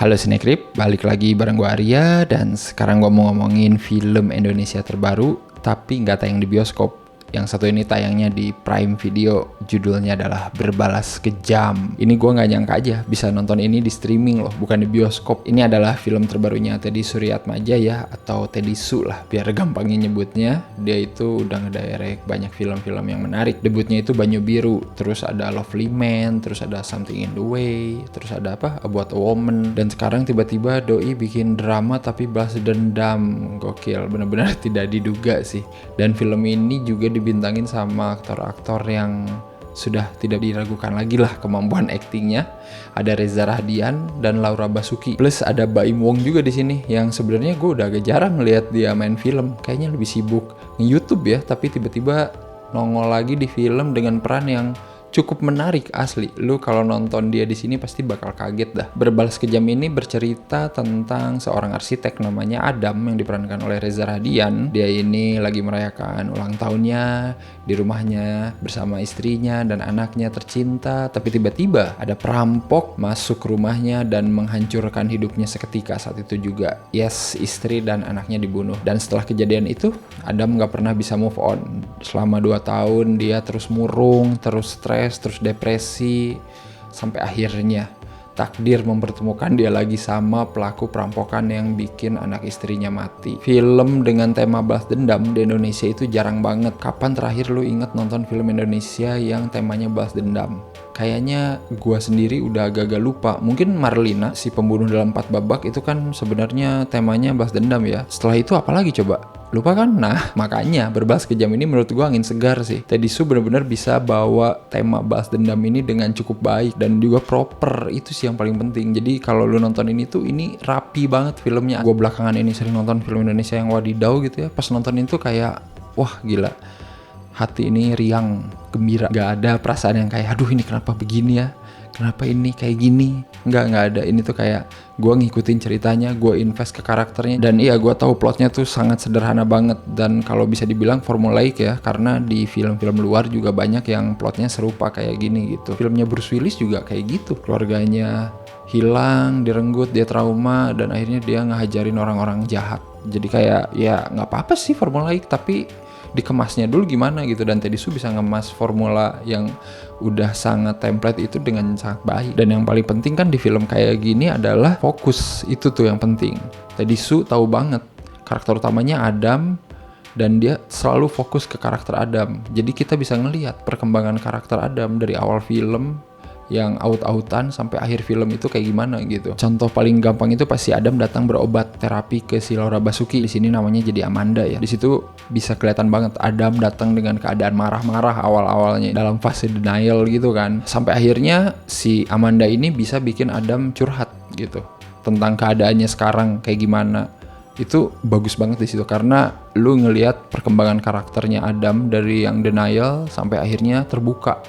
Halo Snakrip, balik lagi bareng gue Arya. Dan sekarang gue mau ngomongin film Indonesia terbaru tapi nggak tayang di bioskop. Yang satu ini tayangnya di Prime Video. Judulnya adalah Berbalas Kejam. Ini gue nggak nyangka aja bisa nonton ini di streaming loh, bukan di bioskop. Ini adalah film terbarunya Teddy Suryatmaja ya, atau Teddy Su lah biar gampangnya nyebutnya. Dia itu udah ngedirect banyak film-film yang menarik. Debutnya itu Banyu Biru, terus ada Lovely Man, terus ada Something in the Way, terus ada apa? About a Woman. Dan sekarang tiba-tiba doi bikin drama tapi balas dendam. Gokil, bener-bener tidak diduga sih. Dan film ini juga dibintangin sama aktor-aktor yang sudah tidak diragukan lagi lah kemampuan aktingnya. Ada Reza Rahadian dan Laura Basuki, plus ada Baim Wong juga di sini yang sebenarnya gue udah agak jarang ngeliat dia main film. Kayaknya lebih sibuk nge-YouTube ya, tapi tiba-tiba nongol lagi di film dengan peran yang cukup menarik asli. Lu kalau nonton dia di sini pasti bakal kaget dah. Berbalas Kejam ini bercerita tentang seorang arsitek namanya Adam yang diperankan oleh Reza Rahadian. Dia ini lagi merayakan ulang tahunnya di rumahnya bersama istrinya dan anaknya tercinta, tapi tiba-tiba ada perampok masuk rumahnya dan menghancurkan hidupnya seketika saat itu juga. Yes, istri dan anaknya dibunuh. Dan setelah kejadian itu, Adam gak pernah bisa move on. Selama 2 tahun dia terus murung, terus stres, terus depresi, sampai akhirnya takdir mempertemukan dia lagi sama pelaku perampokan yang bikin anak istrinya mati. Film dengan tema balas dendam di Indonesia itu jarang banget. Kapan terakhir lu inget nonton film Indonesia yang temanya balas dendam? Kayaknya gua sendiri udah agak-agak lupa. Mungkin Marlina, si pembunuh dalam 4 babak itu kan sebenarnya temanya balas dendam ya. Setelah itu apa lagi coba? Lupa kan? Nah, makanya Berbalas Kejam ini menurut gue angin segar sih. Teddy Su benar-benar bisa bawa tema balas dendam ini dengan cukup baik dan juga proper. Itu sih yang paling penting. Jadi kalau lu nonton ini tuh, ini rapi banget filmnya. Gue belakangan ini sering nonton film Indonesia yang wadidaw gitu ya. Pas nonton itu kayak, wah gila, hati ini riang, gembira. Gak ada perasaan yang kayak, aduh ini kenapa begini ya, kenapa ini kayak gini. Nggak ada. Ini tuh kayak gue ngikutin ceritanya, gue invest ke karakternya, dan iya gue tahu plotnya tuh sangat sederhana banget, dan kalau bisa dibilang formulaik ya, karena di film-film luar juga banyak yang plotnya serupa kayak gini gitu. Filmnya Bruce Willis juga kayak gitu, keluarganya hilang, direnggut, dia trauma, dan akhirnya dia ngehajarin orang-orang jahat. Jadi kayak ya nggak apa-apa sih formulaik, tapi dikemasnya dulu gimana gitu. Dan Teddy Su bisa ngemas formula yang udah sangat template itu dengan sangat baik. Dan yang paling penting kan di film kayak gini adalah fokus, itu tuh yang penting. Teddy Su tahu banget karakter utamanya Adam, dan dia selalu fokus ke karakter Adam. Jadi kita bisa ngelihat perkembangan karakter Adam dari awal film yang aut-autan sampai akhir film itu kayak gimana gitu. Contoh paling gampang itu pas si Adam datang berobat terapi ke si Laura Basuki, di sini namanya jadi Amanda ya. Di situ bisa kelihatan banget Adam datang dengan keadaan marah-marah awal-awalnya dalam fase denial gitu kan. Sampai akhirnya si Amanda ini bisa bikin Adam curhat gitu tentang keadaannya sekarang kayak gimana. Itu bagus banget di situ karena lu ngelihat perkembangan karakternya Adam dari yang denial sampai akhirnya terbuka.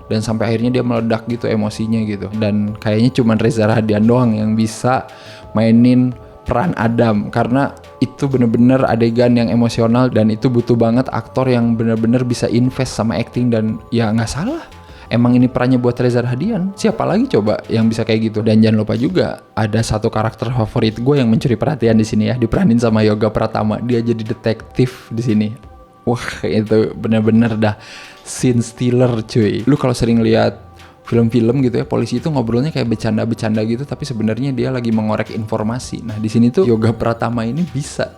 Dan sampai akhirnya dia meledak gitu emosinya gitu. Dan kayaknya cuma Reza Rahadian doang yang bisa mainin peran Adam, karena itu bener-bener adegan yang emosional, dan itu butuh banget aktor yang bener-bener bisa invest sama acting. Dan ya nggak salah, emang ini perannya buat Reza Rahadian, siapa lagi coba yang bisa kayak gitu. Dan jangan lupa juga ada satu karakter favorit gue yang mencuri perhatian di sini ya, diperanin sama Yoga Pratama. Dia jadi detektif di sini. Wah, itu bener-bener dah scene stealer cuy. Lu kalau sering lihat film-film gitu ya, polisi itu ngobrolnya kayak bercanda-bercanda gitu, tapi sebenarnya dia lagi mengorek informasi. Nah, di sini tuh Yoga Pratama ini bisa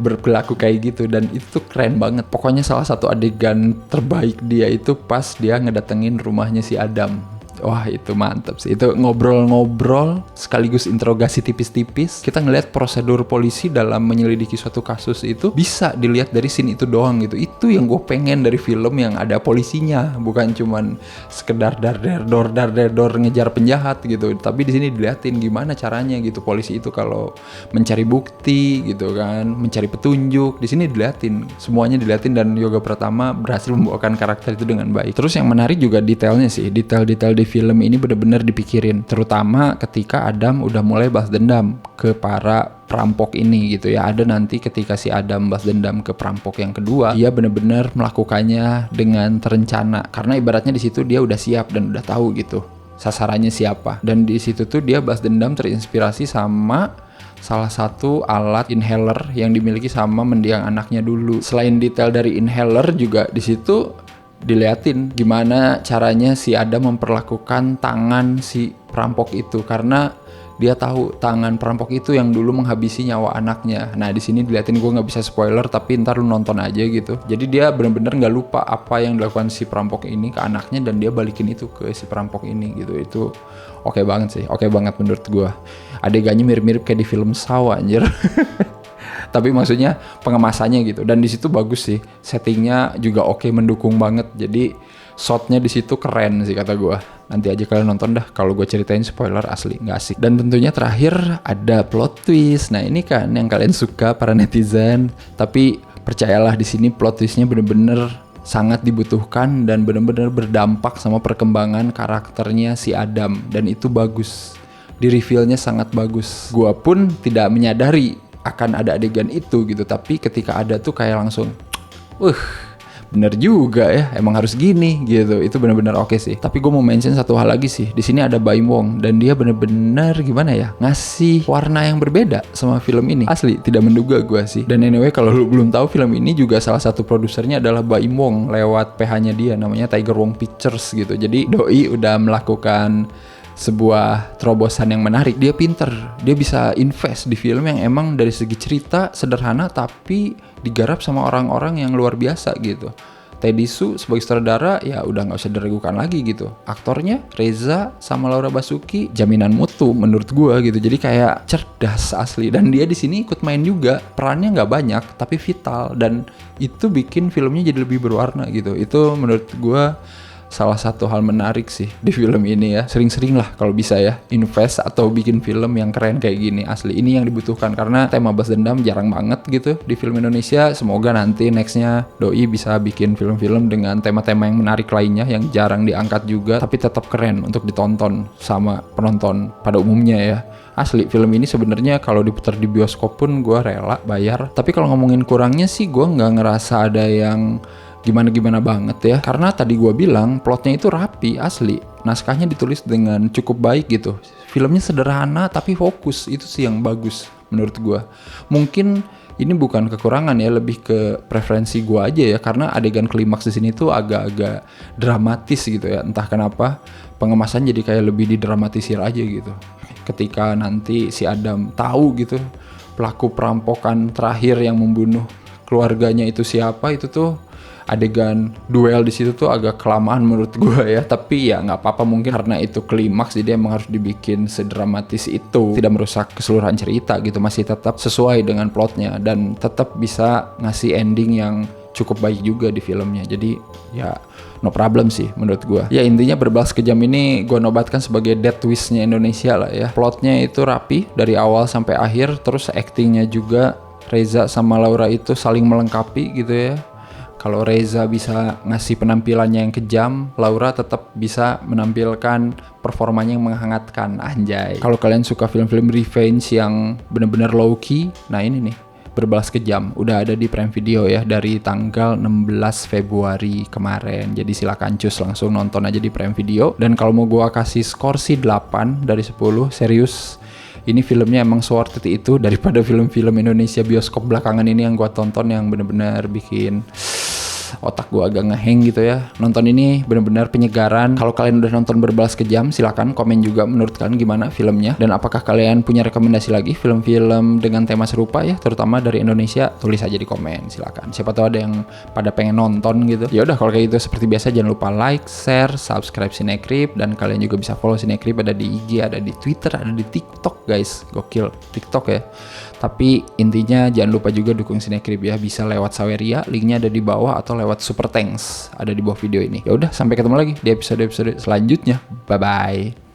berperilaku kayak gitu, dan itu tuh keren banget. Pokoknya salah satu adegan terbaik dia itu pas dia ngedatengin rumahnya si Adam. Wah, itu mantap sih. Itu ngobrol-ngobrol sekaligus interogasi tipis-tipis. Kita ngelihat prosedur polisi dalam menyelidiki suatu kasus itu bisa dilihat dari scene itu doang gitu. Itu yang gue pengen dari film yang ada polisinya, bukan cuman sekedar dar-der-dor ngejar penjahat gitu. Tapi di sini diliatin gimana caranya gitu polisi itu kalau mencari bukti gitu kan, mencari petunjuk. Di sini diliatin, semuanya diliatin, dan Yoga Pratama berhasil membawakan karakter itu dengan baik. Terus yang menarik juga detailnya sih. Detail-detail di film ini benar-benar dipikirin, terutama ketika Adam udah mulai balas dendam ke para perampok ini gitu ya. Ada nanti ketika si Adam balas dendam ke perampok yang kedua, dia benar-benar melakukannya dengan terencana, karena ibaratnya di situ dia udah siap dan udah tahu gitu sasarannya siapa. Dan di situ tuh dia balas dendam terinspirasi sama salah satu alat inhaler yang dimiliki sama mendiang anaknya dulu. Selain detail dari inhaler juga di situ diliatin gimana caranya si Adam memperlakukan tangan si perampok itu, karena dia tahu tangan perampok itu yang dulu menghabisi nyawa anaknya. Nah di sini diliatin, gue nggak bisa spoiler tapi ntar lu nonton aja gitu. Jadi dia bener-bener nggak lupa apa yang dilakukan si perampok ini ke anaknya dan dia balikin itu ke si perampok ini gitu. Itu oke banget sih, oke banget menurut gue. Adegannya mirip-mirip kayak di film Saw anjir. Tapi maksudnya pengemasannya gitu, dan di situ bagus sih, settingnya juga oke, mendukung banget. Jadi shotnya di situ keren sih kata gue. Nanti aja kalian nonton dah, kalau gue ceritain spoiler asli nggak asik. Dan tentunya terakhir ada plot twist. Nah ini kan yang kalian suka para netizen, tapi percayalah di sini plot twistnya bener-bener sangat dibutuhkan dan bener-bener berdampak sama perkembangan karakternya si Adam, dan itu bagus. Di reveal-nya sangat bagus. Gua pun tidak menyadari akan ada adegan itu gitu, tapi ketika ada tuh kayak langsung bener juga ya, emang harus gini gitu. Itu bener-bener oke sih. Tapi gue mau mention satu hal lagi sih. Di sini ada Baim Wong dan dia bener-bener gimana ya, ngasih warna yang berbeda sama film ini. Asli tidak menduga gue sih. Dan anyway, kalau lu belum tahu, film ini juga salah satu produsernya adalah Baim Wong lewat PH-nya dia, namanya Tiger Wong Pictures gitu. Jadi doi udah melakukan sebuah terobosan yang menarik. Dia pinter, dia bisa invest di film yang emang dari segi cerita sederhana tapi digarap sama orang-orang yang luar biasa gitu. Teddy Su sebagai sutradara ya udah nggak usah diragukan lagi gitu. Aktornya Reza sama Laura Basuki jaminan mutu menurut gua gitu. Jadi kayak cerdas asli, dan dia di sini ikut main juga. Perannya nggak banyak tapi vital, dan itu bikin filmnya jadi lebih berwarna gitu. Itu menurut gua salah satu hal menarik sih di film ini ya. Sering-sering lah kalau bisa ya invest atau bikin film yang keren kayak gini. Asli ini yang dibutuhkan, karena tema balas dendam jarang banget gitu di film Indonesia. Semoga nanti nextnya doi bisa bikin film-film dengan tema-tema yang menarik lainnya yang jarang diangkat juga, tapi tetap keren untuk ditonton sama penonton pada umumnya ya. Asli film ini sebenarnya kalau diputar di bioskop pun gue rela bayar. Tapi kalau ngomongin kurangnya sih gue nggak ngerasa ada yang gimana-gimana banget ya, karena tadi gue bilang plotnya itu rapi asli, naskahnya ditulis dengan cukup baik gitu, filmnya sederhana tapi fokus, itu sih yang bagus menurut gue. Mungkin ini bukan kekurangan ya, lebih ke preferensi gue aja ya, karena adegan klimaks di sini tuh agak-agak dramatis gitu ya, entah kenapa pengemasan jadi kayak lebih didramatisir aja gitu. Ketika nanti si Adam tahu gitu pelaku perampokan terakhir yang membunuh keluarganya itu siapa, itu tuh adegan duel di situ tuh agak kelamaan menurut gue ya, tapi ya nggak apa-apa, mungkin karena itu klimaks jadi emang harus dibikin sedramatis itu, tidak merusak keseluruhan cerita gitu, masih tetap sesuai dengan plotnya dan tetap bisa ngasih ending yang cukup baik juga di filmnya. Jadi ya no problem sih menurut gue. Ya intinya Berbalas Kejam ini gue nobatkan sebagai dead twistnya Indonesia lah ya. Plotnya itu rapi dari awal sampai akhir, terus actingnya juga Reza sama Laura itu saling melengkapi gitu ya. Kalau Reza bisa ngasih penampilannya yang kejam, Laura tetap bisa menampilkan performanya yang menghangatkan, anjay. Kalau kalian suka film-film revenge yang bener-bener low key, nah ini nih, Berbalas Kejam udah ada di Prime Video ya dari tanggal 16 Februari kemarin. Jadi silakan cus langsung nonton aja di Prime Video. Dan kalau mau gua kasih skor sih 8 dari 10, serius. Ini filmnya emang worth it itu daripada film-film Indonesia bioskop belakangan ini yang gua tonton yang bener-bener bikin otak gue agak ngeheng gitu ya. Nonton ini benar-benar penyegaran. Kalau kalian udah nonton Berbalas Kejam, silakan komen juga menurut kalian gimana filmnya, dan apakah kalian punya rekomendasi lagi film-film dengan tema serupa ya, terutama dari Indonesia. Tulis aja di komen, silakan. Siapa tahu ada yang pada pengen nonton gitu. Ya udah kalau kayak gitu seperti biasa jangan lupa like, share, subscribe Cinecrip, dan kalian juga bisa follow Cinecrip, ada di IG, ada di Twitter, ada di TikTok guys. Gokil TikTok ya. Tapi intinya jangan lupa juga dukung Cinecrip ya, bisa lewat Saweria, linknya ada di bawah, atau lewat Super Thanks ada di bawah video ini. Ya udah, sampai ketemu lagi di episode-episode selanjutnya. Bye bye.